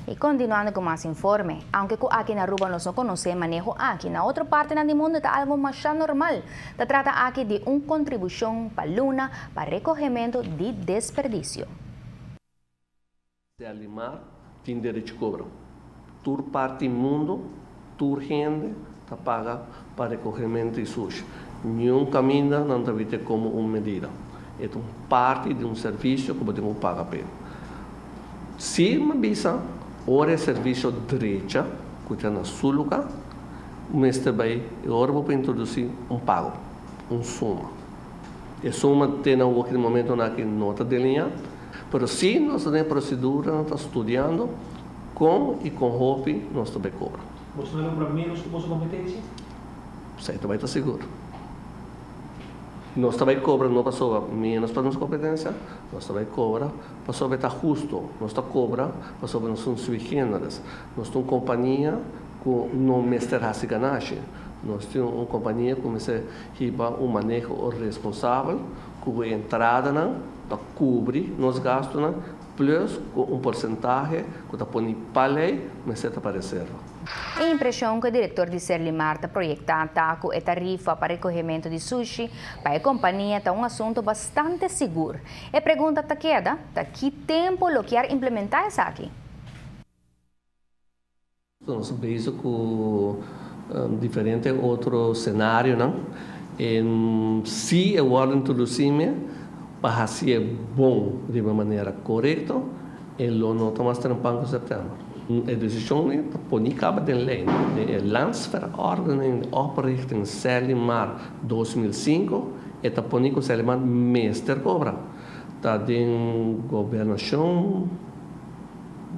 Y continuando con más informe, aunque aquí en Aruba no se conoce manejo aquí, en otra parte del mundo está algo más normal. Se trata aquí de una contribución para Luna para recogimiento de desperdicio. Se alimar tem direito de cobro. Toda parte do mundo, toda gente está paga para recolhimento de sushi. Nenhum caminho não deve ter como uma medida. É uma parte de um serviço que podemos pagar para ele. Se uma visa, ora é serviço direito, que está na sua lugar, mas também agora vou introduzir um pago, suma. E suma tem naquele momento na nota de linha, mas se nós temos procedura, nós estamos estudando com e com HOPE, nós também cobramos. Você não lembra menos que você competência? Você também está seguro. Nós também cobramos, não passou menos para nossa competência, nós também cobramos, passou a estar justo, nós também cobramos, passou a não são subgêneros. Nós temos uma companhia que não mestra a ganagem. Nós temos uma companhia que começa a um manejo responsável, com a entrada não, cobre nos gastos, não, plus com porcentagem que está pondo para a lei, mas está para a reserva. A impressão que o diretor de Serlimar está projetando com a tarifa para recolhimento de sushi para a companhia está um assunto bastante seguro. A pergunta está queda, que tempo lo quer implementar isso aqui? Nós vemos com diferente outro cenário, não? Se eu vou introduzir para ser bom de uma maneira correta, ele não está mais trampando com setembro. A decisão é pôr cabo de lei. A Landsverordnung oprichting Serlimar 2005 é para pôr com Serlimar meester cobra. Está em governação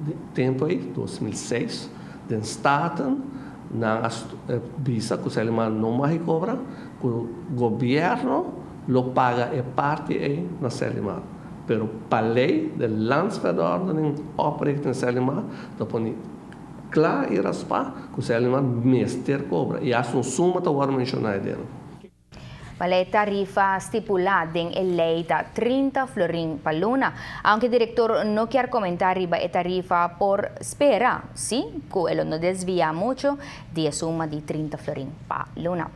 de tempo aí, 2006, den staten na visa que o Serlimar não mais cobra, que o governo lo paga e parte aí na Serlimar. Pero para a lei da Landsverordnung oprichting Serlimar, está põe claro e raspar que o Serlimar meester cobra. E essa suma está agora mencionada dele. Para a tarifa estipulada em lei da 30 florin para Luna, aunque o diretor não quer comentar riba a tarifa por espera, sim, que ele não desvia muito de a suma de 30 florin para Luna.